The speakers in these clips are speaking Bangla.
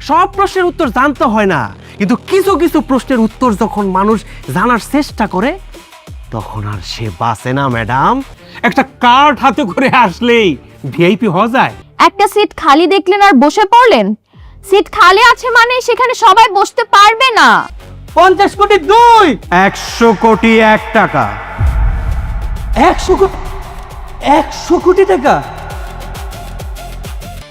সব প্রশ্নের উত্তর জানতে হয় না, কিন্তু কিছু কিছু প্রশ্নের উত্তর যখন মানুষ জানার চেষ্টা করে তখন আর সে বাঁচে না ম্যাডাম। একটা কার্ড হাতে করে আসলেই ভিআইপি হওয়া যায়। একটা সিট খালি দেখলেন আর বসে পড়লেন? সিট খালি আছে মানে সেখানে সবাই বসতে পারবে না। 50 কোটি 2, 100 কোটি 1 টাকা। 100 কোটি টাকা?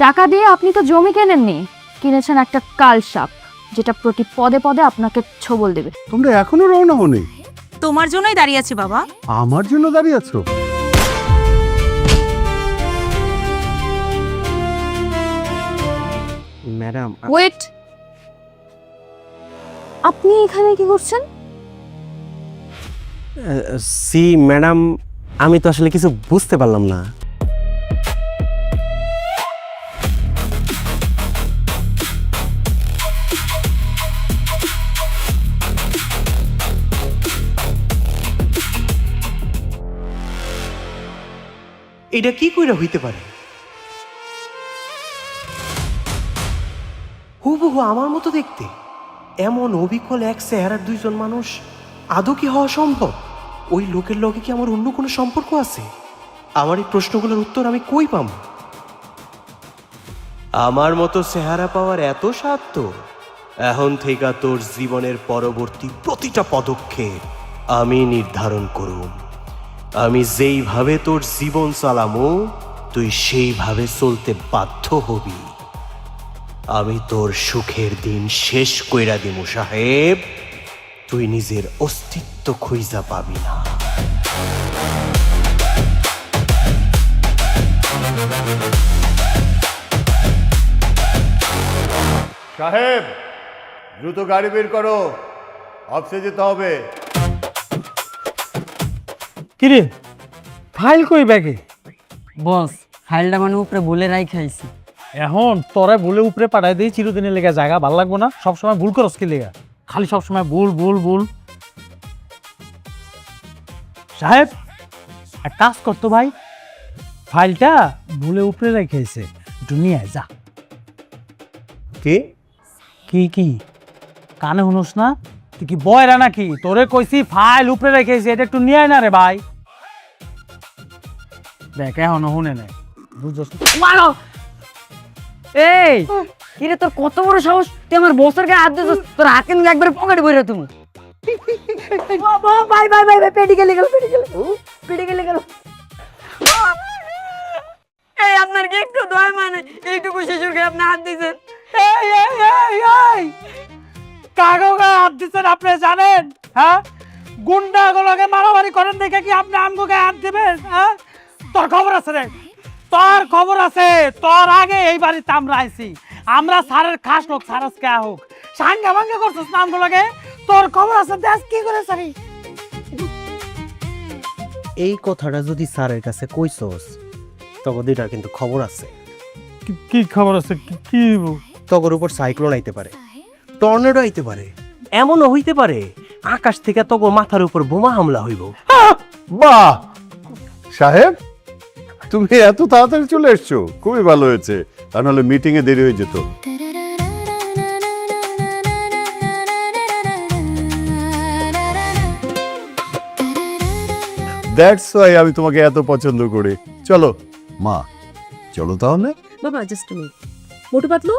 টাকা দিয়ে আপনি তো জমি কেনেননি, কিনেছেন একটা কালসাপ, যেটা প্রতি পদে পদে আপনাকে ছোবল দেবে। তোমরা এখনো রওনা হওনি? তোমার জন্যই দাঁড়িয়ে আছি বাবা। আমার জন্য দাঁড়িয়ে আছো? ম্যাডাম ওয়েট, আপনি এখানে কি করছেন? সি ম্যাডাম, আমি তো আসলে কিছু বুঝতে পারলাম না। এটা কি কইরা হইতে পারে? হুবহু আমার মতো দেখতে, এমন অবিকল এক চেহারার দুইজন মানুষ আদৌ কি হওয়া সম্ভব? ওই লোকের লগে কি আমার অন্য কোনো সম্পর্ক আছে? আমার এই প্রশ্নগুলোর উত্তর আমি কই পাব? আমার মতো চেহারা পাওয়ার এত স্বাদ তোর? এখন থেকে তোর জীবনের পরবর্তী প্রতিটা পদক্ষেপ আমি নির্ধারণ করুম। আমি যেইভাবে তোর জীবন চালামো তুই সেইভাবে চলতে বাধ্য হবি। আমি তোর সুখের দিন শেষ কইরা দিমু সাহেব, তুই নিজের অস্তিত্ব খুঁজা পাবি না। সাহেব, দ্রুত গাড়ি বের করো, অফিসে যেতে হবে। কিরে ফাইল কই ব্যাগে? বস ফাইলটা মানে উপরে বলে রাই খাইছি। এখন তোরা বলে উপরে পাঠাই দিই, চিরদিনের লেগে জায়গা ভালো লাগবো না, সবসময় ভুল করস কি লেগা? খালি সবসময় ভুল ভুল ভুল। সাহেব এক কাজ করতো ভাই, ফাইলটা ভুলে উপরে রেখেছে, একটু নিয়ে আয় যা। কি কি কি কানে শুনোস না? তুই কি বয়রা নাকি? তোরে কইছি ফাইল উপরে রেখেছি, এটা একটু নিয়ে আয় না রে ভাই। দেখ এখনো শুনে নাই, বুঝছস? মারো! এই কিরে তোর কত বড় সাহস, তুই আমার বসের গায়ে হাত দিছিস? তোর হাত কিন্তু একবারে পকেটে ভরে তুমি। ভাই ভাই ভাই ভাই পেটে গেলে গেল, পেটে গেলে গেল। এই আপনার কি একটু দয়া মানে এইটুকু শিশুর গায়ে আপনি হাত দিয়েছেন? এই এই এই এই কাগো গায়ে হাত দিচ্ছেন আপনি জানেন? হ্যাঁ, গুন্ডাগুলোকে মারামারি করেন দেখে কি আপনি আমগো গায়ে হাত দেবেন? হ্যাঁ, তোর খবর আছে রে, তোর খবর আছে। তোর আগে এই বাড়িতে আমরা আইছি, আমরা স্যারের খাস লোক, সারস কে হোক সাঙ্গা ভাঙ্গা করছিস নামগুলোকে, তোর খবর আছে। দেখ কি করে সারি। এই কথাটা যদি স্যারের কাছে কইছস তখন এটার কিন্তু খবর আছে। কি খবর আছে? কি তগর উপর সাইক্লোন আইতে পারে, টর্নেডো আইতে পারে, এমনও হইতে পারে আকাশ থেকে তগর মাথার উপর বোমা হামলা হইব। বাহ সাহেব, তুমি এত তাড়াতাড়ি চলে এসছো, খুবই ভালো হয়েছে, তা নাহলে মিটিং এ দেরি হয়ে যেত। দ্যাটস ওয়াই আমি তোমাকে এত পছন্দ করি। চলো মা, চলো তাহলে। বাবা জাস্ট মিনিট। মোটু পাতলু,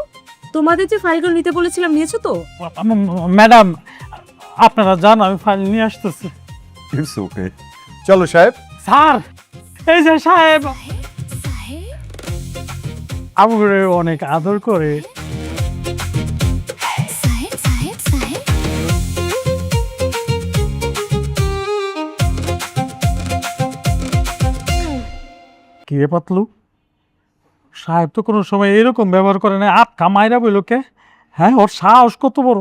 তোমাদের যে ফাইলগুলো নিতে বলেছিলাম নিয়েছো তো? ম্যাডাম আপনারা যান, আমি ফাইল নিয়ে আসতেছি। ইটস ওকে, চলো সাহেব। স্যার এই যে সাহেব আমাকে অনেক আদর করে। কি রে পাতলু, সাহেব তো কোনো সময় এরকম ব্যবহার করে না, আট কামাইরা বইলোকে। হ্যাঁ, ওর সাহস কত বড়।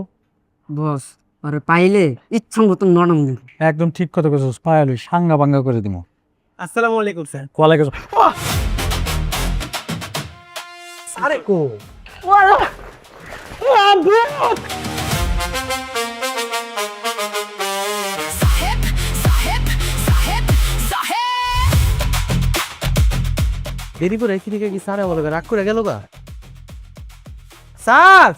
বস আরে পাইলে ইচ্ছা মতন নরম দিন। একদম ঠিক কথা কইছস, পায়ালি সাঙ্গা বাঙ্গা করে দিমু। আসসালামু আলাইকুম স্যার। ওয়ালাইকুম আরে কো দেরি করে কি দিকে কি স্যার আমাকে রাগ করে গেল গা? স্যার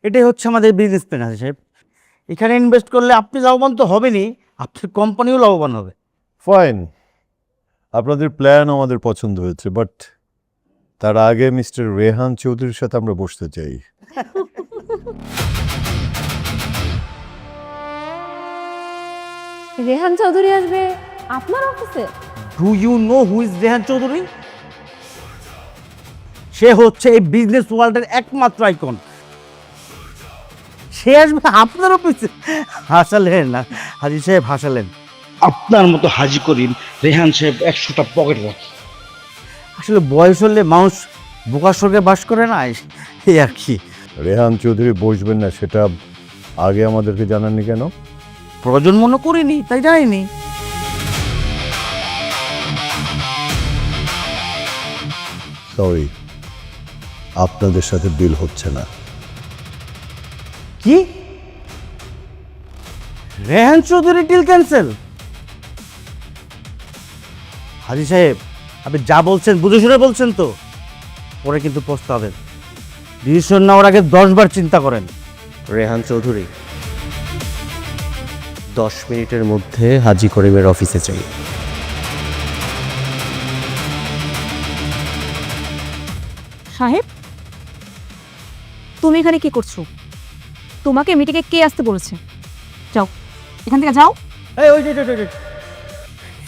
এটাই হচ্ছে আমাদের বিজনেস প্ল্যান আছে সাহেব। এখানে ইনভেস্ট করলে আপনি লাভবান তো হবেনই, আপনার কোম্পানিও লাভবান হবে। ফাইন, আপনাদের প্ল্যান আমাদের পছন্দ হয়েছে, বাট তার আগে মিস্টার রেহান চৌধুরীর সাথে আমরা বসতে চাই। রেহান চৌধুরী আসবে আপনার অফিসে? Do you know who is Rehan Chowdhury? সে হচ্ছে এই বিজনেস ওয়ার্ল্ডের একমাত্র আইকন। সে আসবে আপনার অফিসে? হাসালেন না হাজি সাহেব, হাসালেন। আপনার মতো হাজি করিম রেহান সাহেব 100টা পকেট রাখে। আসলে বয়স হলে মানুষ বোকার স্বর্গে বাস করে না, এই আর কি। রেহান চৌধুরী বসবেন না সেটা আগে আমাদেরকে জানাননি কেন? প্রয়োজন মনে করিনি, তাই যায়নি। সরি, আপনাদের সাথে ডিল হচ্ছে না। কি? Rehan Chowdhury deal cancel? হাজি সাহেব, আপনি যা বলছেন বুঝে শুনে বলছেন তো? পরে কিন্তু পস্তাবেন। ডিসিশন নেওয়ার আগে 10 বার চিন্তা করেন। রেহান চৌধুরী, 10 মিনিটের মধ্যে হাজি করিমের অফিসে চাই। সাহেব, তুমি এখানে কি করছো? তোমাকে মিটিংয়ে কে আসতে বলেছে? যাও এখান থেকে যাও। এই ওই যে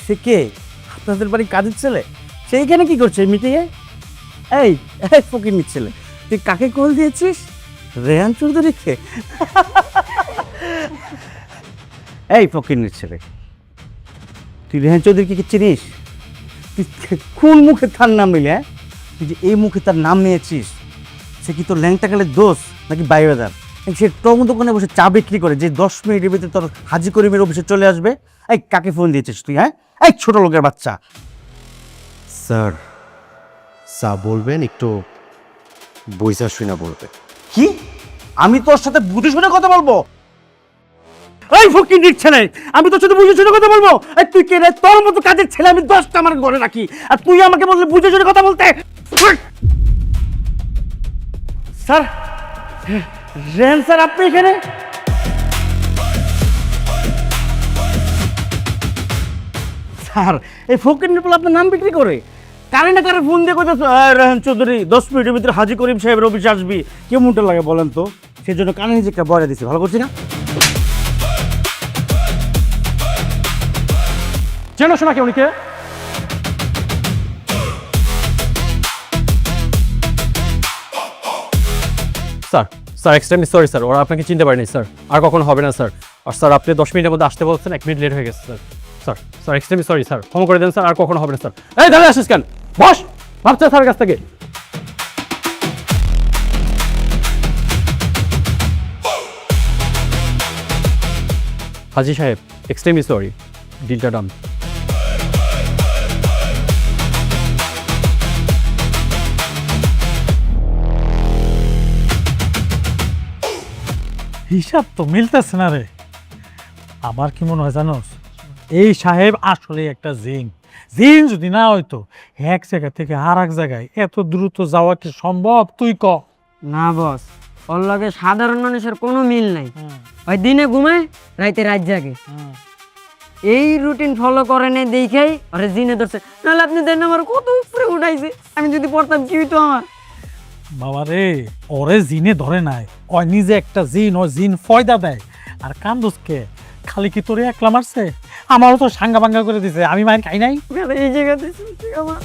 সে কে? আপনাদের বাড়ির কাজের ছেলে? সেইখানে কি করছে মিটিংয়ে? এই ফকির ছেলে, তুই কাকে কল দিয়েছিস? রেহান চৌধুরীকে? এই ফকির ছেলে, তুই রেহান চৌধুরীকে কি চিনিস? তুই কোন মুখে তার নাম নিলে? তুই যে এই মুখে তার নাম নিয়েছিস, সে কি তোর ল্যাংটা কালের দোষ নাকি বাইরেদার? সে টং দোকানে বসে চা বিক্রি করে, যে 10 মিনিটের ভিতরে তোর হাজি করিমের অফিসে চলে আসবে। এই কাকে ফোন দিয়েছিস তুই? হ্যাঁ, এই ছোট লোকের বাচ্চা। স্যার, যা বলবেন একটু বইসা শুনা বলবেন। কি? আমি তোর সাথে বুঝে শুনে কথা বলবো? এই ফকির ছেলে, আমি তোর সাথে বুঝে শুনে কথা বলবো? এই তুই কে রে? তোর মতো কাজের ছেলে আমি 10টা আমার ঘরে রাখি, আর তুই আমাকে বললে বুঝে শুনে কথা বলতে? স্যার, রেহান স্যার, আপনি এখানে? স্যার, এই ফকির নিপল আপনার নাম বিক্রি করে কারে না কারে ফোন দিয়ে কইতেছ রেহান চৌধুরী 10 মিনিটের ভিতরে হাজি করিম সাহেবের অফিসে আসবি। কেমনটা লাগে বলেন তো? সেই জন্য কানে নিজেকে বয়া দিছি, ভালো করছি না? চেনো শোনা কে উনিকে? স্যার, এক্সট্রিমলি সরি স্যার, ওরা আপনাকে চিনতে পারেনি স্যার, আর কখনো হবে না স্যার। আর স্যার, আপনি 10 মিনিটের মধ্যে আসতে বলছেন, 1 মিনিট লেট হয়ে গেছে sir. Sir extremely sorry sir, ক্ষমা করে দেন স্যার, আর কখনো হবে না স্যার। এই দাঁড়িয়ে আসিস কেন? বস, ভাবছে স্যারের কাছ থেকে। হাজি সাহেব, এক্সট্রিমলি সরি, ডিলটা ডান। হিসাব তো মিলতেছে না রে। আমার কি মনে হয় জানোস, এই সাহেব আসলে একটা জিন। জিন যদি না হয়তো এক জায়গা থেকে আর এক জায়গায় এত দ্রুত যাওয়া কি সম্ভব? তুই ক। না বস, ওর লগে সাধারণ মানুষের কোনো মিল নাই। ওই দিনে ঘুমায়, রাইতে রাত জাগে। এই রুটিন ফলো করে নেই দেখেই আরে জিনে ধরছে। নাহলে আপনি দেন আমার কত উপরে উঠাইছে, আমি যদি পড়তাম কি হইতো আমার? বাবা রে, ওরে জিনে ধরে নাই, ওই নিজে একটা জিন, ও জিন ফয়দা দেয়। আর কান্দুসকে খালি কি তোরে একলা মারছে? আমারও তো সাঙ্গা ভাঙ্গা করে দিছে, আমি মায়ের খাই নাই। এই জায়গাতে আমার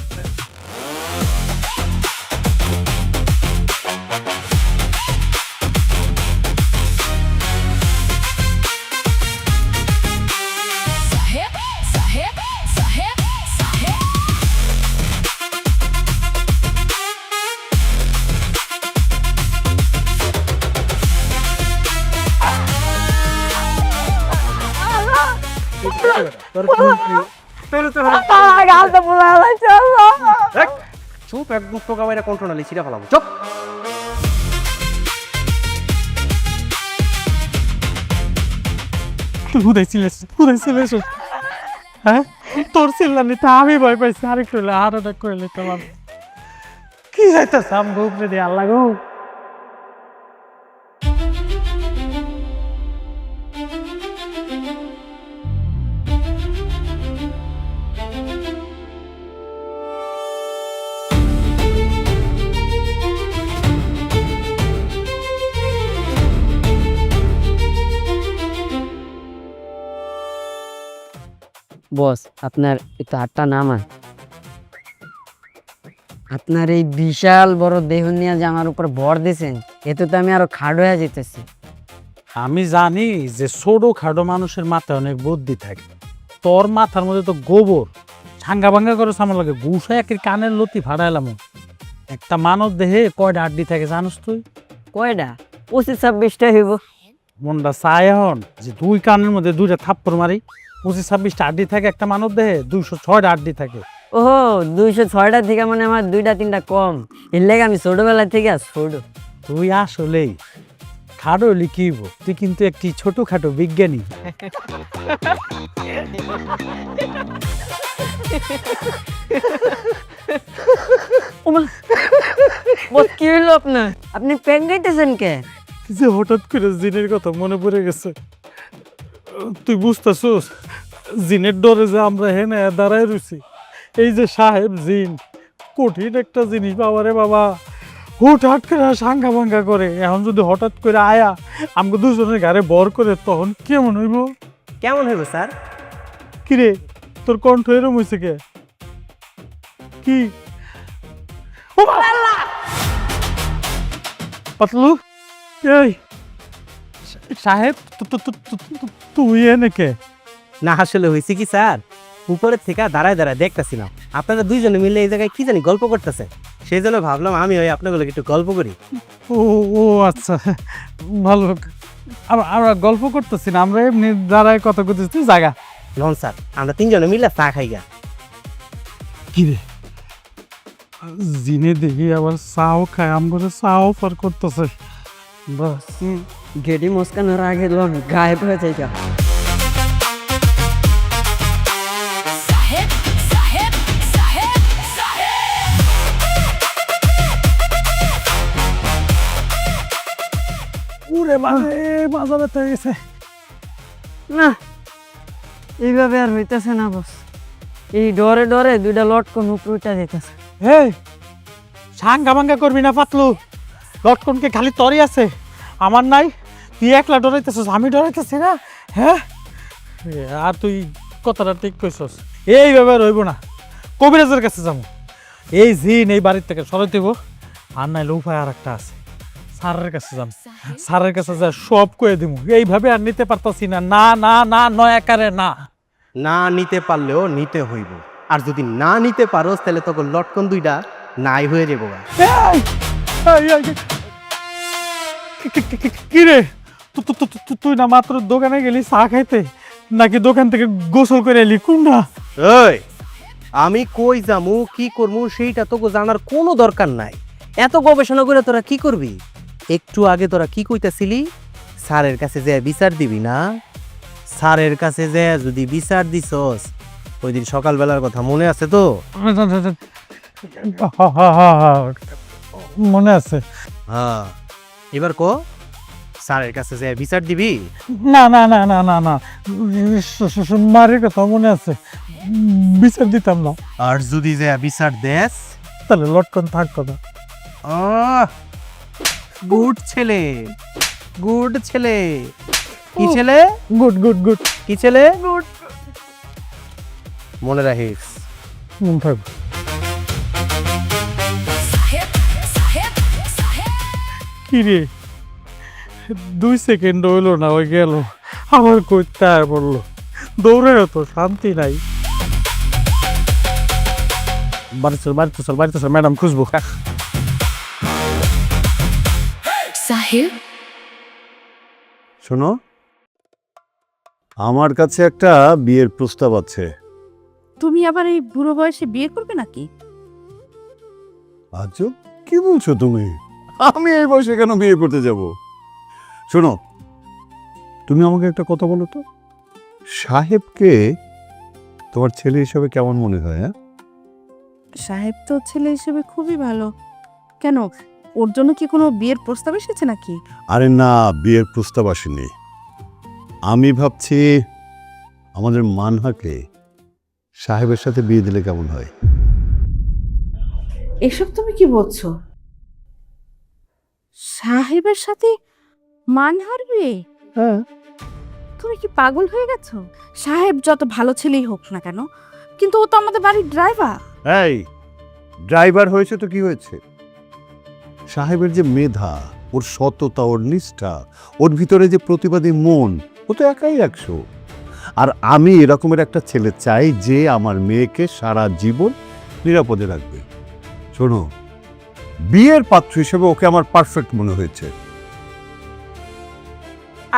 চুপ, একদম টোকা বাইরে কন্ট্রোল নালি ছিঁড়া ফেলাবো। চুপ। তুই হুদাই ছিলেছ, হ্যাঁ? তোর চিল্লানি তা আমি ভয় পাইছি, আরেকটু হলে হার্ট অ্যাটাক করে নিতাম আমি। কি যাইতেছে আমগো উপরে দিয়ে, আল্লাহ গো। বস আপনার একটু হাতটা নামান। আপনার এই বিশাল বড় দেহ নিয়ে যে আমার উপর ভর দিয়েছেন, এতে তো আমি আরো খাড় হয়ে যেতেছি। আমি জানি যে ছোট খাটো মানুষের মাথায় অনেক বুদ্ধি থাকে, তোর মাথার মধ্যে তো গোবর ছাঙ্গা ভাঙ্গা করে সামনে লাগে, গুছায় একের কানের লতি ফাড়াইলাম। একটা মানব দেহে কয়টা আড্ডি থাকে জানোস তুই? কয়টা? 25-26টা হইব। মনটা চায় এখন যে দুই কানের মধ্যে দুইটা থাপ্পড় মারি, 25-26টা আড্ডি থাকে একটা মানব দেহে, 206টা আড্ডি থাকে। ওহো, 206টা থেকে মানে আমার 2-3টা কম। এর লেগে আমি ছোটবেলা থেকে ছোট। তুই আসলেই খাটো হলি কি হইব? তুই কিন্তু একটি ছোটখাটো বিজ্ঞানী। বস কি হইলো আপনার? আপনি প্যাং গাইতেছেন কে? যে হঠাৎ করে জিনের কথা মনে পড়ে গেছে। তুই বুঝতেছোস জিনের ডরে যে আমরা হেনে দাঁড়ায় রয়েছি। এই যে সাহেব জিন, কঠিন একটা জিনিস বাবা রে বাবা। হুটহাট করে সাঙ্গা ভাঙ্গা করে, এখন যদি হঠাৎ করে আয়া আমাকে দুজনের ঘাড়ে বর করে, তখন কেমন হইব? কেমন হইব স্যার? কিরে তোর কণ্ঠ এরম হয়েছে কে? কি ও বাবা! পাতলু, এই সাহেব তুই এনে কে? না আসলে হয়েছে কি স্যার, উপরের থেকে দাঁড়ায় দাঁড়ায় দেখতেছিলাম আপনারা দুইজনে মিলে এই জায়গায় কি জানি গল্প করতেছে, সেই জন্য ভাবলাম আমি ওই আপনাগুলোকে একটু গল্প করি। ও ও আচ্ছা, ভালো। আমরা গল্প করতেছি না, আমরা এমনি দাঁড়ায় কথা করতেছি। জায়গা নন স্যার, আমরা তিনজনে মিলে চা খাই গা। কি রে, জিনে দেখি আবার চাও খায়, আমগরে চাও পার করতেছে। বস গেডি মুস্কানোর আগে লোন গায়েব হয়ে যায়। ওরে মানে মাজা ব্যথা হয়ে গেছে। না, এইভাবে আর হইতেছে না বস। এই ডরে ডরে 2টা লটকন উপরে উঠা যেতেছে। এই সাঙ্গা ভাঙ্গা করবি না পাতলু, লটকনকে খালি তরি আছে, আমার নাই। তুই একলা ডরাইতেছিস, আমি ডরাইতেছি না। হ্যাঁ, আর তুই কথাটা ঠিক কইছস। এইভাবে রইব না, কবিরাজের কাছে যাবো। এই জিন এই বাড়ির থেকে সরাই দেব। আর নাইলে উপায় আর একটা আছে, স্যারের কাছে যাম। স্যারের কাছে যা সব কয়ে দিব। এইভাবে আর নিতে পারতাছি না। না না না, নয় একারে না। না নিতে পারলেও নিতে হইব, আর যদি না নিতে পারোস তাহলে তখন লটকন দুইটা নাই হয়ে যাবো গা। এই, এই, এই, কি রে, তুই না মাত্র দোকানে গেলি চা খাইতে, নাকি দোকান থেকে গোসল করে এলি? কোনটা? ওই আমি কই যামু কি করমু সেইটা তোকে জানার কোনো দরকার নাই। এত গবেষণা করে তোরা কি করবি? একটু আগে তোরা কি কইতাছিলি? স্যারের কাছে যে বিচার দিবি না? স্যারের কাছে যে যদি বিচার দিছস, ওই দিন সকালবেলার কথা মনে আছে তো? মনে আছে। হ্যাঁ, এবার কো স্যারের কাছে যে বিচার দিবি? না না না না না না, মারের কথা মনে আছে, বিচার দিতাম না। আর যদি যে বিচার দেস তাহলে লটকন থাকতো না। গুড ছেলে, গুড ছেলে। কি ছেলে? Good good good. কি ছেলে? গুড। মনে রাখিস। মন থাকবে। কি রে, 2 সেকেন্ড হইলো না, ওই গেল আবার করতে বললো। দৌড়ে তো শান্তি নাই। বাড়িতে চল, বাড়িতে চল, বাড়িতে চল, ম্যাডাম খুঁজবো। সাহেব, শোনো, আমার কাছে একটা বিয়ের প্রস্তাব আছে। তুমি আবার এই বুড়ো বয়সে বিয়ে করবে নাকি? আজব, কি বলছো তুমি? আমি এই বয়সে কেন বিয়ে করতে যাব? শোনো, তুমি আমাকে একটা কথা বলো তো, সাহেবকে তোমার ছেলে হিসেবে কেমন মনে হয়? হ্যাঁ, সাহেব তো ছেলে হিসেবে খুবই ভালো। কেন, ওর জন্য কি কোনো বিয়ের প্রস্তাব এসেছে নাকি? আরে না, বিয়ের প্রস্তাব আসেনি। আমি ভাবছি আমাদের মানহাকে সাহেবের সাথে বিয়ে দিলে কেমন হয়। এসব তুমি কি বলছো? সাহেবের সাথে মানহার বিয়ে? হ্যাঁ, তুমি কি পাগল হয়ে গেছো? সাহেব যত ভালো ছেলেই হোক না কেন, কিন্তু ও তো আমাদের বাড়ির ড্রাইভার। এই ড্রাইভার হয়েছে তো কি হয়েছে? সাহেবের যে মেধা, ওর সততা, ওর নিষ্ঠা, ওর ভিতরে যে প্রতিবাদী মন, ও তো একাই 100। আর আমি এরকমের একটা ছেলে চাই যে আমার মেয়েকে সারা জীবন নিরাপদে রাখবে। শোনো, বিয়ের পাত্র হিসেবে ওকে আমার পারফেক্ট মনে হয়েছে।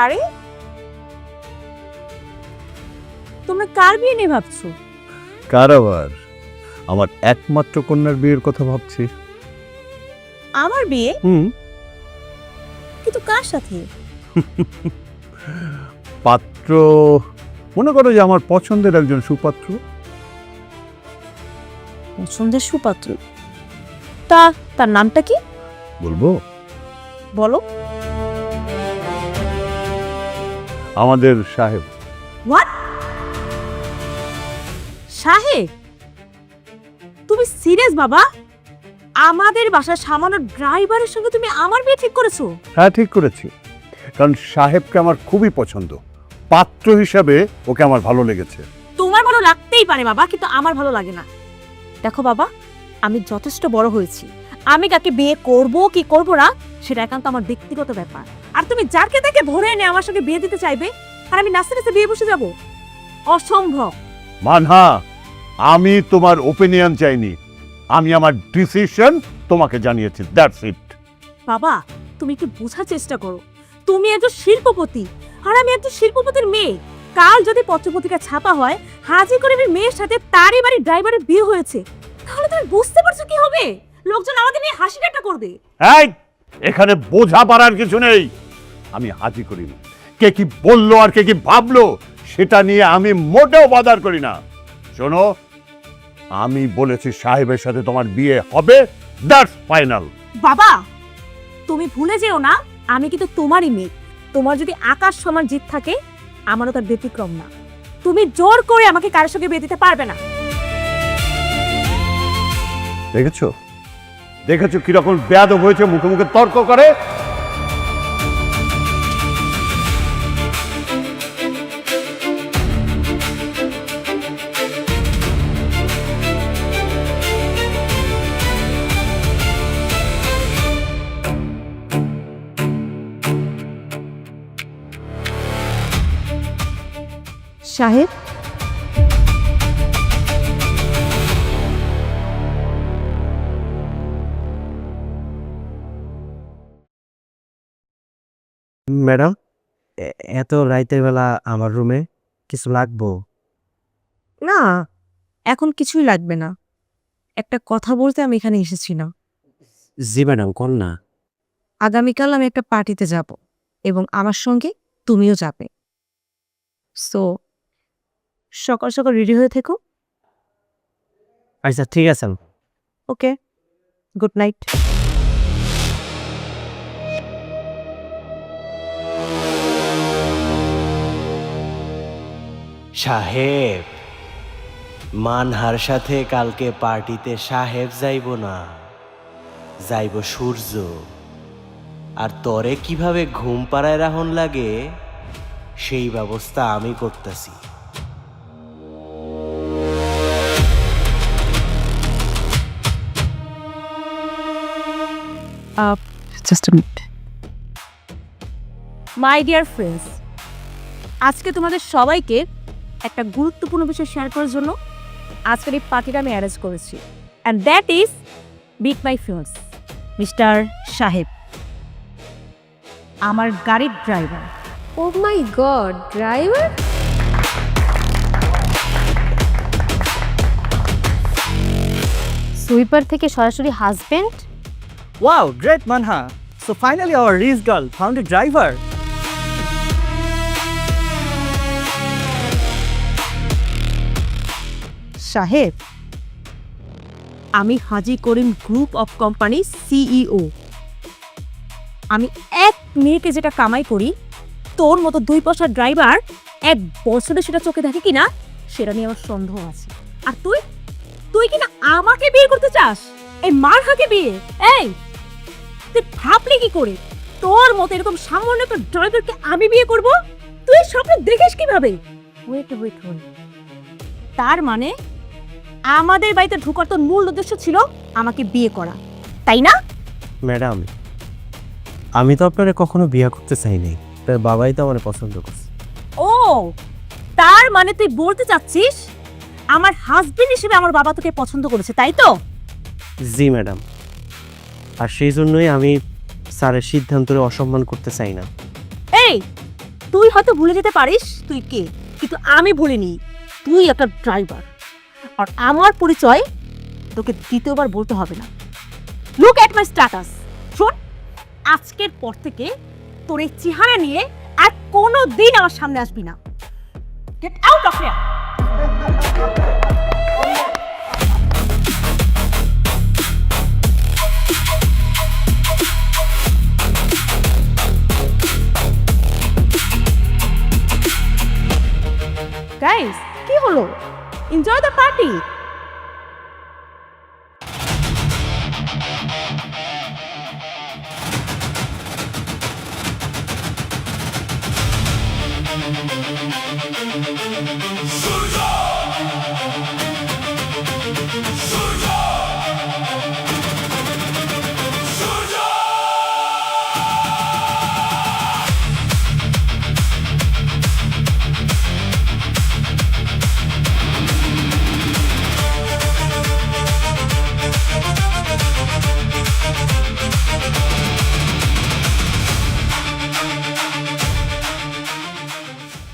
আরে তোমরা কার বিয়ে নিয়ে ভাবছো? কার আবার? আমার একমাত্র কন্যার বিয়ের কথা ভাবছি। আমার বিয়ে? কিন্তু কার সাথে? পাত্র মনে করো যে আমার পছন্দের একজন সুপাত্র। পছন্দের সুপাত্র? তার নামটা কি? বলবো? বলো। আমাদের সাহেব। হোয়াট? সাহেব? তুমি সিরিয়াস বাবা? আমাদের বাসার সামান্য ড্রাইভারের সঙ্গে তুমি আমার বিয়ে ঠিক করেছো? হ্যাঁ, ঠিক করেছি, কারণ সাহেবকে আমার খুবই পছন্দ। পাত্র হিসাবে ওকে আমার ভালো লেগেছে। তোমার ভালো লাগতেই পারে বাবা, কিন্তু আমার ভালো লাগে না। দেখো বাবা, আমি যথেষ্ট বড় হয়েছি। আমি কাকে বিয়ে করব কি করব না সেটা একান্ত আমার ব্যক্তিগত ব্যাপার। আর তুমি যাকে তাকে ধরে এনে আমার সঙ্গে বিয়ে দিতে চাইবে, আর আমি নাচতে নাচতে বিয়ে বসে যাব? অসম্ভব। মানহা, আমি তোমার ওপিনিয়ন চাইনি, আমি আমার ডিসিশন তোমাকে জানিয়েছি, দ্যাটস ইট। বাবা, তুমি কি বোঝার চেষ্টা করো? তুমি একজন শিল্পপতি আর আমি একজন শিল্পপতির মেয়ে। কাল যদি পত্রপত্রিকা ছাপা হয় হাজি করিমের মেয়ের সাথে তারই বাড়ির ড্রাইভারের বিয়ে হয়েছে, তাহলে তুমি বুঝতে পারছো কি হবে? লোকজন আমাদের নিয়ে হাসি ঠাট্টা করবে। এই, এখানে বোঝা পারার কিছু নেই। আমি হাজি করি না, কে কি বললো আর কে কি ভাবলো সেটা নিয়ে আমি মোটেও বাদার করি না। শোনো, আমি বলেছি সাহেবের সাথে তোমার বিয়ে হবে, দ্যাটস ফাইনাল। বাবা, তুমি ভুলে যেও না আমি কিন্তু তোমারই মেয়ে। তোমার যদি আকাশ সমান জিত থাকে, আমারও তার ব্যতিক্রম না। তুমি জোর করে আমাকে কারোর সঙ্গে বিয়ে দিতে পারবে না। দেখেছো দেখেছো কিরকম বেয়াদব হয়েছে, মুখে মুখে তর্ক করে। সাহেব, ম্যাডাম, এত রাইতের বেলা আমার রুমে কিছু লাগবো? না, এখন কিছুই লাগবে না। একটা কথা বলতে আমি এখানে এসেছি না। জি ম্যাডাম, কোন না। আগামীকাল আমি একটা পার্টিতে যাব এবং আমার সঙ্গে তুমিও যাবে। সো সকাল সকাল রেডি হয়ে থেকো। আচ্ছা ঠিক আছে। ওকে, গুড নাইট। সাহেব, মানহার সাথে কালকে পার্টিতে সাহেব যাইব না, যাইব সূর্য। আর তরে কিভাবে ঘুম পাড়ায় রাহন লাগে সেই ব্যবস্থা আমি করতেছি। Just a minute. My dear friends, আজকে তোমাদের সবাইকে একটা গুরুত্বপূর্ণ বিষয় শেয়ার করার জন্য আজকের এই পার্টিটা আমি অ্যারেঞ্জ করেছি। And that is meet my friends mister সাহেব, আমার গাড়ির driver. Oh my god, driver! Sweeper থেকে সরাসরি husband? Wow, great Manha. So finally our rich girl found a driver. সাহেব, আমি হাজি করিম গ্রুপ অফ কোম্পানি সিইও। আমি এক মেয়েকে যেটা কামাই করি, তোর মতো 2 পয়সার ড্রাইভার 1 বছরে সেটা চোখে দেখে কিনা সেটা নিয়ে আমার সন্দেহ আছে। আর তুই কিনা আমাকে বিয়ে করতে চাস? এই মারহাকে বিয়ে? এই তুই ভাবলি কি করে তোর মতো এরকম সামান্য একটা ড্রাইভারকে আমি বিয়ে করব? তুই স্বপ্ন দেখিস কিভাবে? ওয়েট ওয়েট ওয়েট, তার মানে আমাদের বাড়িতে ঢোকার তোর মূল উদ্দেশ্য ছিল আমাকে বিয়ে করা, তাই না? ম্যাডাম, আমি তো আপনারে কখনো বিয়ে করতে চাইনি, তার বাবাই তো আমার পছন্দ করছে। ও, তার মানে তুই বলতে চাচ্ছিস আমার হাজবেন্ড হিসেবে আমার বাবা তোকে পছন্দ করেছে, তাই তো? জি ম্যাডাম, আর সেই জন্যই আমি স্যারের সিদ্ধান্তরে অসম্মান করতে চাই না। এই, তুই হয়তো ভুলে যেতে পারিস তুই কে, কিন্তু আমি ভুলিনি। তুই একটা ড্রাইভার, আর আমার পরিচয় তোকে দ্বিতীয়বার বলতে হবে না। Look at my status. শোন, আজকের পর থেকে তোর এই চেহারা নিয়ে আর কোনো দিন আমার সামনে আসবি না। Get out of here. Guys, কি হলো? Enjoy the party.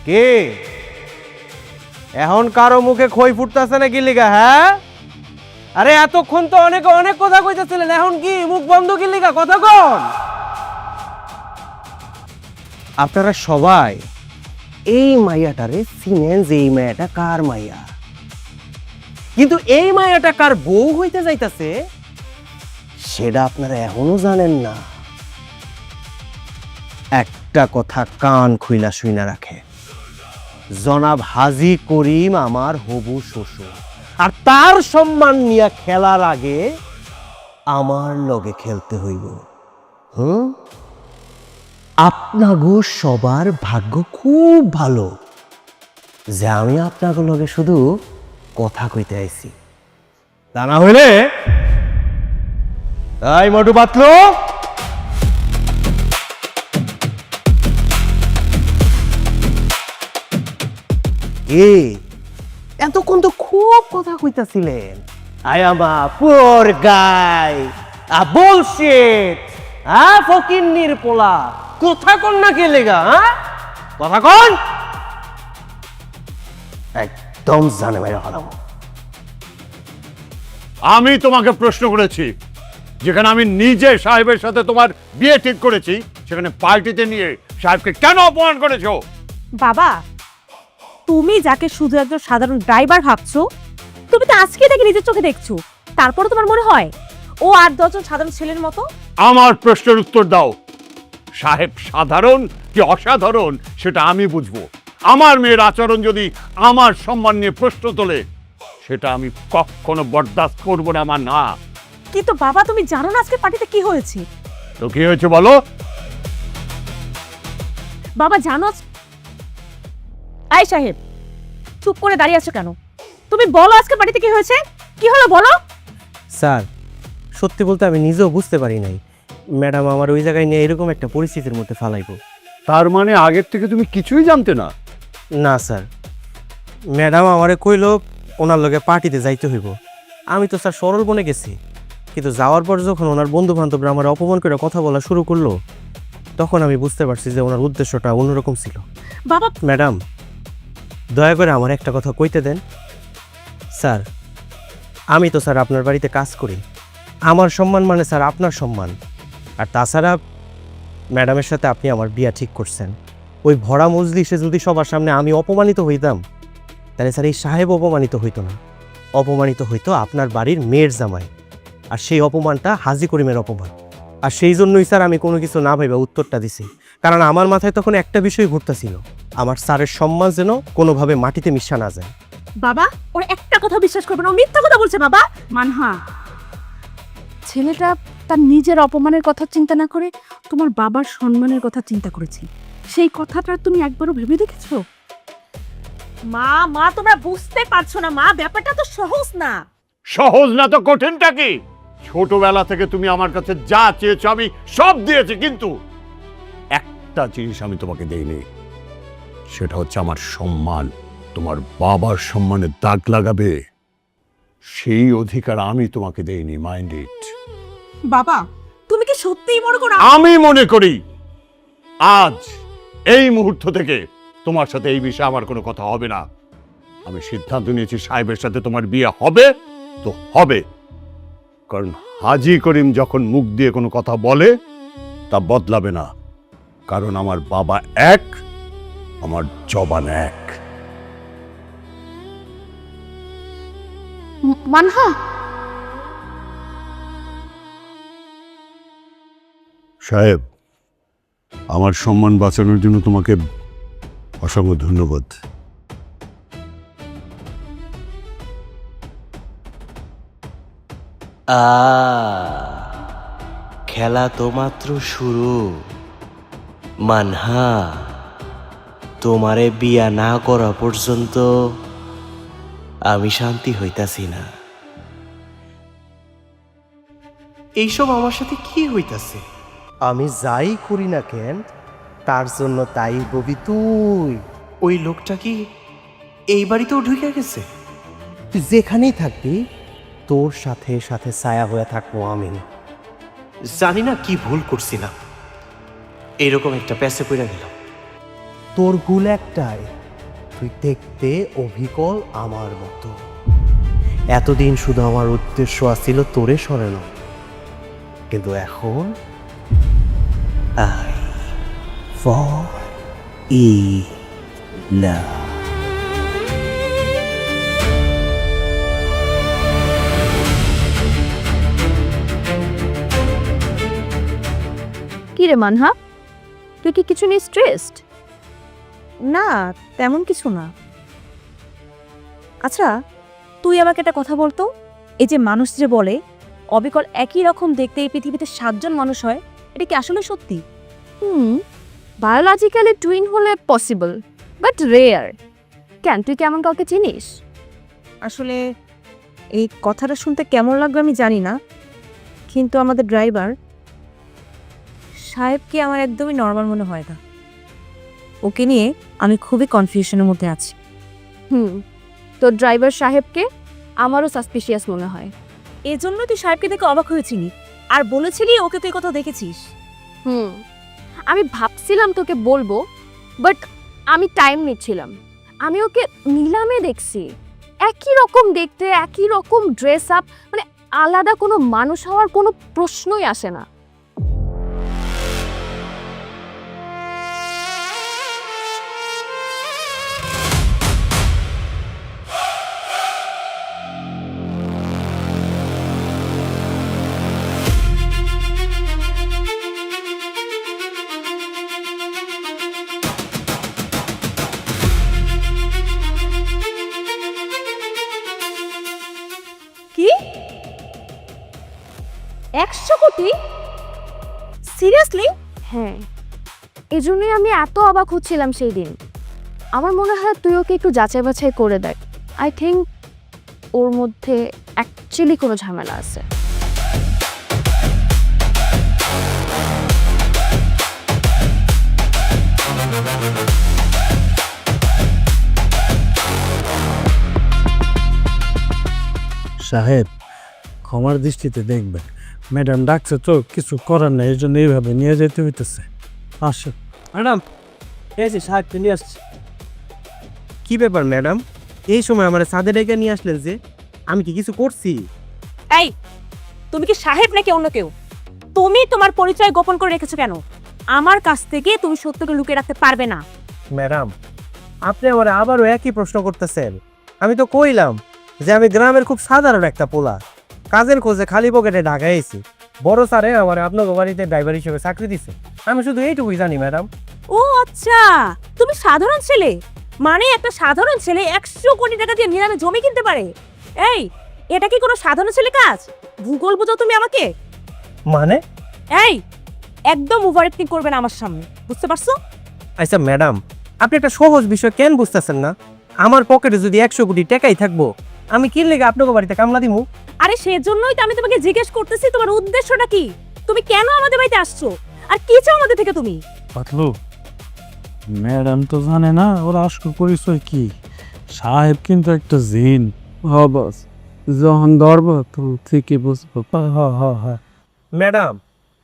কে এখন কারো মুখে খই ফুটতেছে নাকি লিগা? হ্যাঁ, আরে এতক্ষণ তো অনেক অনেক কথা কইতেছিলেন, এখন কি মুখ বন্ধ কি লিগা? কথা কন। আপনারা সবাই এই মাইয়াটারে চিনেন যে এই মাইয়াটা কার মাইয়া, কিন্তু এই মাইয়াটা কার বউ হইতে যাইতাছে সেটা আপনারা এখনো জানেন না। একটা কথা কান খুইলা শুইনা রাখে, জনাব হাজী করিম আমার হবু শ্বশুর, আর তার সম্মান নিয়ে খেলার আগে আমার লগে খেলতে হইব। আপনাগো সবার ভাগ্য খুব ভালো যে আমি আপনাগো লগে শুধু কথা কইতে আইছি, তা না হইলে এই মটু পাতলো এতক্ষণ তো খুব কথা কইতাছিলেন। I am a poor guy, a bullshit, ফকিন্নির পোলা। কথা কন না কে লেগা? কথা কন, একদম জানে মেরে হারাম। আমি তোমাকে প্রশ্ন করেছি, যেখানে আমি নিজে সাহেবের সাথে তোমার বিয়ে ঠিক করেছি, সেখানে পার্টিতে নিয়ে সাহেবকে কেন অপমান করেছো? বাবা, তুমি যাকে শুধু একজন সাধারণ ড্রাইভার ভাবছো, তুমি তো আজকে দেখে নিজের চোখে দেখছো, তারপরে তোমার মনে হয় ও 8-10 জন সাধারণ ছেলের মতো? আমার প্রশ্নের উত্তর দাও। সাহেব সাধারণ কি অসাধারণ সেটা আমি বুঝবো। আমার মেয়ের আচরণ যদি আমার সম্মান নিয়ে প্রশ্ন তোলে, সেটা আমি কখনো বরদাস্ত করবো না। আমার না। কিন্তু বাবা, তুমি জানো না আজকে পার্টিতে কি হয়েছে? তো কি হয়েছে বলো? বাবা জানো? আই সাহেব, চুপ করে দাঁড়িয়ে আছো কেন? তুমি বলো আজকে পার্টিতে কি হয়েছে, কি হলো বলো। স্যার, সত্যি বলতে আমি নিজেও বুঝতে পারি নাই ম্যাডাম আমার ওই জায়গায় নিয়ে এরকম একটা পরিস্থিতির মধ্যে ফালাইবো। তার মানে আগের থেকে তুমি কিছুই জানতে না? না স্যার, ম্যাডাম আমারে কইল ওনার লগে পার্টিতে যাইতে হইব। আমি তো স্যার সরল বনে গেছি, কিন্তু যাওয়ার পর যখন ওনার বন্ধু বান্ধবরা আমার অপমান করে কথা বলা শুরু করলো, তখন আমি বুঝতে পারছি যে ওনার উদ্দেশ্যটা অন্যরকম ছিল। বাবা, ম্যাডাম দয়া করে আমার একটা কথা কইতে দেন। স্যার, আমি তো স্যার আপনার বাড়িতে কাজ করি, আমার সম্মান মানে স্যার আপনার সম্মান। আর তাছাড়া ম্যাডামের সাথে আপনি আমার বিয়া ঠিক করছেন, ওই ভরা মজলিসে যদি সবার সামনে আমি অপমানিত হইতাম, তাহলে স্যার এই সাহেব অপমানিত হইতো না, অপমানিত হইতো আপনার বাড়ির মেয়ের জামাই। আর সেই অপমানটা হাজী করিমের অপমান। আর সেই জন্যই স্যার আমি কোনো কিছু না ভাইবা উত্তরটা দিছি, কারণ আমার মাথায় তখন একটা বিষয় ঘুরতেছিল, আমার স্যারের সম্মান যেন কোনোভাবে মাটিতে মিশা না যায়। বাবা, ওর একটা কথা বিশ্বাস করবে না, ও মিথ্যা কথা বলছে। বাবা, মানহা, ছেলেটা তার নিজের অপমানের কথা চিন্তা না করে তোমার বাবার সম্মানের কথা চিন্তা করেছে। সেই কথাটা তুমি একবারও ভেবে দেখেছো? মা মা তোমরা বুঝতে পারছো না মা, ব্যাপারটা তো সহজ না। সহজ না তো কঠিনটা কি? ছোটবেলা থেকে তুমি আমার কাছে যা চেয়েছো আমি সব দিয়েছি, কিন্তু একটা জিনিস আমি তোমাকে দেইনি, সেটা হচ্ছে আমার সম্মান। তোমার বাবার সম্মানে দাগ লাগাবে সেই অধিকার আমি তোমাকে দেইনি। Mind it. বাবা তুমি কি সত্যিই মনে করো আমি মনে করি আজ এই মুহূর্ত থেকে তোমার সাথে এই বিষয়ে আমার কোনো কথা হবে না। আমি সিদ্ধান্ত নিয়েছি সাহেবের সাথে তোমার বিয়ে হবে তো হবে, কারণ হাজী করিম যখন মুখ দিয়ে কোনো কথা বলে তা বদলাবে না, কারণ আমার বাবা এক, আমার জবান এক। মানহা, সাহেব, আমার সম্মান বাঁচানোর জন্য তোমাকে অসংখ্য ধন্যবাদ। খেলা তো মাত্র শুরু। মানহা, তোমারে বিয়া না করা পর্যন্ত আমি শান্তি হইতাছি না। এইসব আমার সাথে কি হইতাছে? আমি যাই করি না কেন তার জন্য তাই ববি তুই। ওই লোকটা কি এই বাড়িতেও ঢুকে গেছে? তুই যেখানেই থাকবি তোর সাথে সাথে ছায়া হয়ে থাকবো আমি। জানি না কি ভুল করছিলাম, এরকম একটা প্যাসে পড়ে গেলাম। তোর ভুল একটাই, তুই দেখতে অবিকল আমার মতো। এতদিন শুধু আমার উদ্দেশ্য আছিল তোরে সরানো, কিন্তু এখন I fall in love. কি রে মানহা, তুই কি কিছু নিয়ে স্ট্রেসড? না তেমন কিছু না। আচ্ছা তুই আমাকে একটা কথা বলতো, এই যে মানুষ যে বলে অবিকল একই রকম দেখতে এই পৃথিবীতে 7 জন মানুষ হয়, এটা কি আসলে সত্যি? বায়োলজিক্যালি টুইন হলে পসিবল, বাট রেয়ার। কেন, তুই কেমন কাউকে চিনিস? আসলে এই কথাটা শুনতে কেমন লাগবে আমি জানি না, কিন্তু আমাদের ড্রাইভার সাহেবকে আমার একদমই নর্মাল মনে হয় না। ওকে নিয়ে আমি খুবই কনফিউশনের মধ্যে আছি। তো ড্রাইভার সাহেবকে আমারও সাসপিশিয়াস মনে হয়। এজন্য তুই সাহেবকে দেখে অবাক হয়েছিলি আর বলেছিলি ওকে তুই কোথাও দেখেছিস। আমি ভাবছিলাম তোকে বলবো, বাট আমি টাইম নিচ্ছিলাম। আমি ওকে নিলামে দেখছি, একই রকম দেখতে, একই রকম ড্রেস আপ, মানে আলাদা কোনো মানুষ হওয়ার কোনো প্রশ্নই আসে না। কি 100 কোটি? সিরিয়াসলি? হ্যাঁ, এই জন্যই আমি এত অবাক হচ্ছিলাম সেই দিন। আমার মনে হয় তুই ওকে একটু যাচাই বাছাই করে দেখ। আই থিঙ্ক ওর মধ্যে অ্যাকচুয়ালি কোনো ঝামেলা আছে। সাহেব, ক্ষমার দৃষ্টিতে দেখবেন, ম্যাডাম ডাকছে তো, কিছু করার নেই, এই জন্য এইভাবে নিয়ে যেতে হইতেছে। আসো ম্যাডাম, এই যে সাহেবকে নিয়ে আসছে। কি ব্যাপার ম্যাডাম, এই সময় আমার সাদে ডেকে নিয়ে আসলেন যে? আমি কি কিছু করছি? এই তুমি কি সাহেব নাকি অন্য কেউ? তুমি তোমার পরিচয় গোপন করে রেখেছো কেন? আমার কাছ থেকে তুমি সত্যকে লুকিয়ে রাখতে পারবে না। ম্যাডাম, আপনি আমার আবারও একই প্রশ্ন করতেছেন। আমি তো কইলাম যে আমি গ্রামের খুব সাধারণ একটা পোলা, কাজের খোঁজে খালি পকেটে ঢাকায় এসেছি। বড় স্যারে আমার আপনার বাড়িতে ড্রাইভার হিসেবে চাকরি দিছে, আমি শুধু এইটুকুই জানি ম্যাডাম। ও আচ্ছা, তুমি সাধারণ ছেলে? মানে একটা সাধারণ ছেলে 100 কোটি টাকা দিয়ে নিলামে জমি কিনতে পারে? এই এটা কি কোনো সাধারণ ছেলে কাজ? ভূগোল বোঝাও তুমি আমাকে? মানে? এই একদম ওভার অ্যাক্টিং করবে না আমার সামনে, বুঝতে পারছো? আচ্ছা ম্যাডাম, আপনি একটা সহজ বিষয় কেন বুঝতেছেন না? আমার পকেটে যদি 100 কোটি টাকাই থাকবো, আমি কি লেগে আপনাকে বাড়িতে কামলা দিমু? আরে সেজন্যই তো আমি তোমাকে জিজ্ঞেস করতেছি তোমার উদ্দেশ্যটা কি, তুমি কেন আমাদের বাড়িতে আসছো, আর কি চাও আমাদের থেকে তুমি? পাতলু, ম্যাডাম তো জানে না ওর আসল পরিচয় কি। সাহেব কিন্তু একটা জিন। বস, যখন ধরব তো ঠিকই বুঝবো। ম্যাডাম,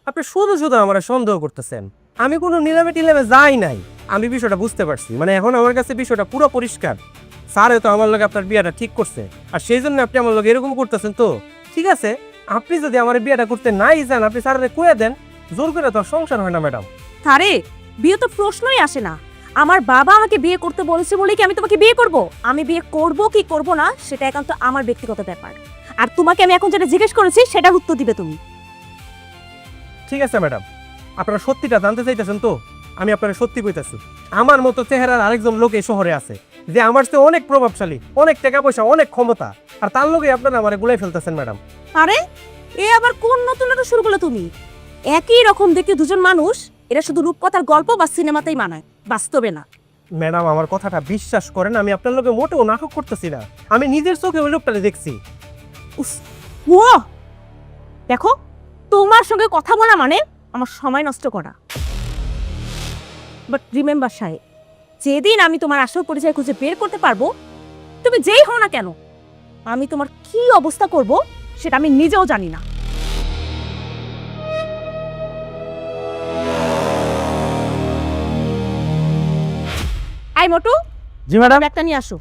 আপনি শুধু শুধু আমার সন্দেহ করতেছেন। আমি কোনো নিলামে টিলামে যাই নাই। আমি বিষয়টা বুঝতে পারছি, মানে এখন আমার কাছে বিষয়টা পুরো পরিষ্কার। স্যার তো আমার লগে আপনার বিয়েটা ঠিক করছে, আর সেই জন্য আপনি আমার লগে এরকম করতেছেন। তো ঠিক আছে, আপনি যদি আমার বিয়েটা করতে নাই চান, আপনি স্যারের কয়ে দেন। জোর করে তো আর সংসার হয় না ম্যাডাম। আরে বিয়ে তো প্রশ্নই আসে না। আমার বাবা আমাকে বিয়ে করতে বলেছে বলেই কি আমি তোমাকে বিয়ে করব? আমি বিয়ে করব কি করব না সেটা একান্ত আমার ব্যক্তিগত ব্যাপার, আর তোমাকে আমি এখন যেটা জিজ্ঞেস করেছি সেটার উত্তর দিবে তুমি। ঠিক আছে ম্যাডাম, আপনারা সত্যিটা জানতে চাইতেছেন তো? আমি আপনারা সত্যি কইতাছি, আমার মতো চেহারার আরেকজন লোক এই শহরে আছে, যে আমার চেয়ে অনেক প্রভাবশালী, অনেক টাকা পয়সা, অনেক ক্ষমতা, আর তার লোকে আপনারা আমার গুলাই ফেলতেছেন ম্যাডাম। আরে এ আবার কোন নতুন নাটক শুরু করলে তুমি? একই রকম দেখতে দুজন মানুষ, এরা শুধু রূপকথার গল্প বা সিনেমাতেই মানায়, বাস্তবে না। ম্যাডাম, আমার কথাটা বিশ্বাস করেন, আমি আপনার লোকে মোটেও নাটক করতেছি না। আমি নিজের চোখে ওই লোকটাকে দেখছি। উস, ও দেখো, তোমার সঙ্গে কথা বলা মানে আমার সময় নষ্ট করা। বাট রিমেম্বার সাহেব, যেদিন আমি তোমার আসল পরিচয় খুঁজে বের করতে পারবো, তুমি যেই হও না কেন, আমি তোমার কি অবস্থা করব সেটা আমি নিজেও জানি না। I Motu, G madam. একটা নিয়ে আসো।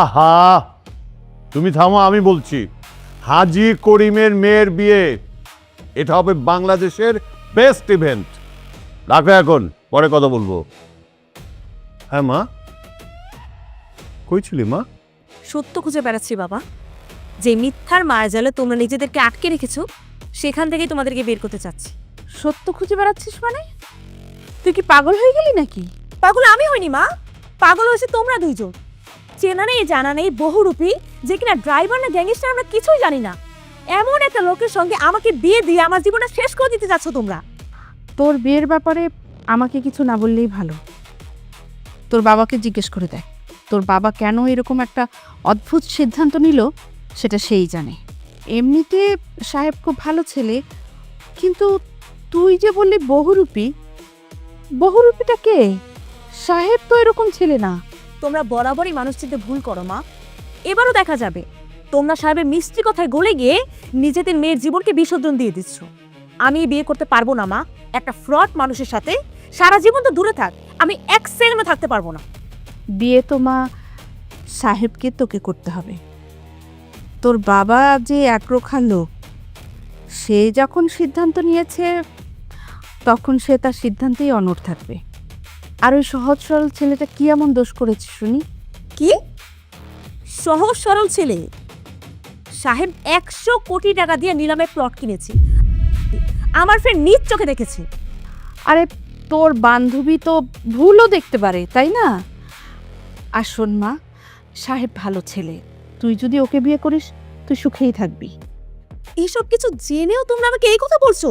আহা, তুমি থামো, আমি বলছি। হাজী করিমের মেয়ের বিয়ে, এটা হবে বাংলাদেশের বেস্ট ইভেন্ট। রাখো এখন, পরে কথা বলবো। হ্যাঁ মা, কই ছিলি মা? সত্য খুঁজে বেড়াচ্ছি বাবা। যে মিথ্যার মায়াজালে তোমরা নিজেদেরকে আটকে রেখেছো, সেখান থেকেই তোমাদেরকে বের করতে চাচ্ছি। সত্য খুঁজে বেড়াচ্ছিস মানে? তুই কি পাগল হয়ে গেলি নাকি? পাগল আমি হইনি মা, পাগল হয়েছে তোমরা দুইজন। চেনা নেই জানা নেই বহুরূপী, যে কিনা ড্রাইভার না গ্যাংস্টার আমরা কিছুই জানি না, এমন একটা লোকের সঙ্গে আমাকে বিয়ে দিয়ে আমার জীবনটা শেষ করে দিতে যাচ্ছ তোমরা। তোর বিয়ের ব্যাপারে আমাকে কিছু না বললেই ভালো। তোর বাবাকে জিজ্ঞেস করে দেখ, তোর বাবা কেন এরকম একটা অদ্ভুত সিদ্ধান্ত নিল সেটা সেই জানে। এমনিতে সাহেব খুব ভালো ছেলে, কিন্তু তুই যে বললি বহুরূপী, বহুরূপীটা কে? সাহেব তো এরকম ছেলে না। তোমরা বরাবরই মানুষ চিনতে ভুল করো মা। এবারও দেখা যাবে তোমরা সাহেবের মিষ্টি কথায় গলে গিয়ে নিজেদের মেয়ের জীবনকে বিসর্জন দিয়ে দিচ্ছ। আমি বিয়ে করতে পারবো না মা, একটা ফ্রড মানুষের সাথে সারা জীবন তো দূরে থাক, আমি এক সেকেন্ডও থাকতে পারবো না। বিয়ে তো মা সাহেবকে তোকে করতে হবে। তোর বাবা যে একরোখা লোক, সে যখন সিদ্ধান্ত নিয়েছে তখন সে তার সিদ্ধান্তেই অনড় থাকবে। আর ওই সহজ সরল ছেলেটা কি এমন দোষ করেছে শুনি? কি সহজ সরল ছেলে? সাহেব 100 কোটি টাকা দিয়ে নিলামে প্লট কিনেছে, আমার ফ্রেন্ড নিজ চোখে দেখেছে। আরে তোর বান্ধবী তো ভুলও দেখতে পারে, তাই না? আর শোন মা, সাহেব ভালো ছেলে, তুই যদি ওকে বিয়ে করিস তুই সুখেই থাকবি। এইসব কিছু জেনেও তোমরা আমাকে এই কথা বলছো?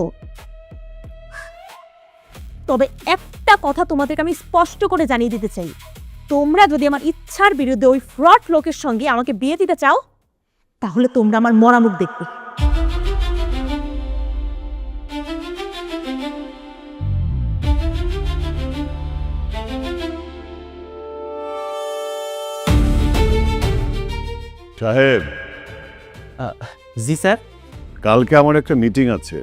তবে একটা কথা তোমাদেরকে আমি স্পষ্ট করে জানিয়ে দিতে চাই, তোমরা যদি আমার ইচ্ছার বিরুদ্ধে ওই ফ্রড লোকের সঙ্গে আমাকে বিয়ে দিতে চাও, তাহলে তোমরা আমার মরা মুখ দেখবে। সাহেব, জি স্যার। কালকে আমার একটা মিটিং আছে,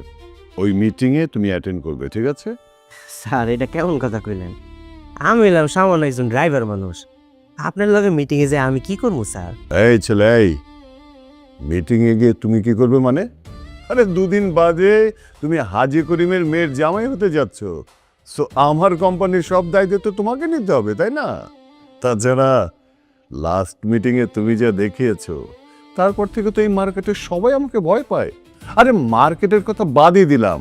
ওই মিটিংয়ে তুমি অ্যাটেন্ড করবে, ঠিক আছে? স্যার, এটা কেমন কথা কইলেন? আমি হইলাম সামান্য একজন ড্রাইভার মানুষ, আপনার লগে মিটিংয়ে যে আমি কি করবো স্যার? এই ছেলে, এই মিটিংয়ে গিয়ে তুমি কি করবে মানে? আরে দুদিন বাদে তুমি হাজী করিমের মেয়ের জামাই হতে যাচ্ছ, সো আমার কোম্পানির সব দায়িত্ব তো তোমাকে নিতে হবে, তাই না? তাছাড়া লাস্ট মিটিংয়ে তুমি যা দেখিয়েছো, তারপর থেকে তো এই মার্কেটের সবাই আমাকে ভয় পায়। আরে মার্কেটের কথা বাদই দিলাম,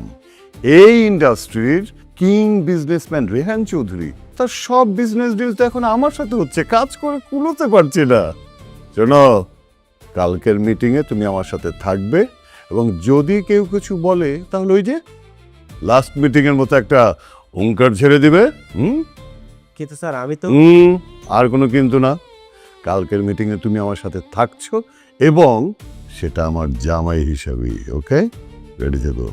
এই ইন্ডাস্ট্রির কিং বিজনেসম্যান রেহান চৌধুরী, তার সব বিজনেস ডিল তো এখন আমার সাথে হচ্ছে, কাজ করে কুলোতে পারছি না। শোনো, কালকের মিটিংয়ে তুমি আমার সাথে থাকবে, এবং যদি কেউ কিছু বলে তাহলে ওই যে লাস্ট মিটিংয়ের মতো একটা হুঙ্কার ছেড়ে দিবে। কিন্তু স্যার আমি তো আর কোনো কিন্তু না। কালকের মিটিংয়ে তুমি আমার সাথে থাকছো, এবং সেটা আমার জামাই হিসাবেই। ওকে, রেডি থেকো।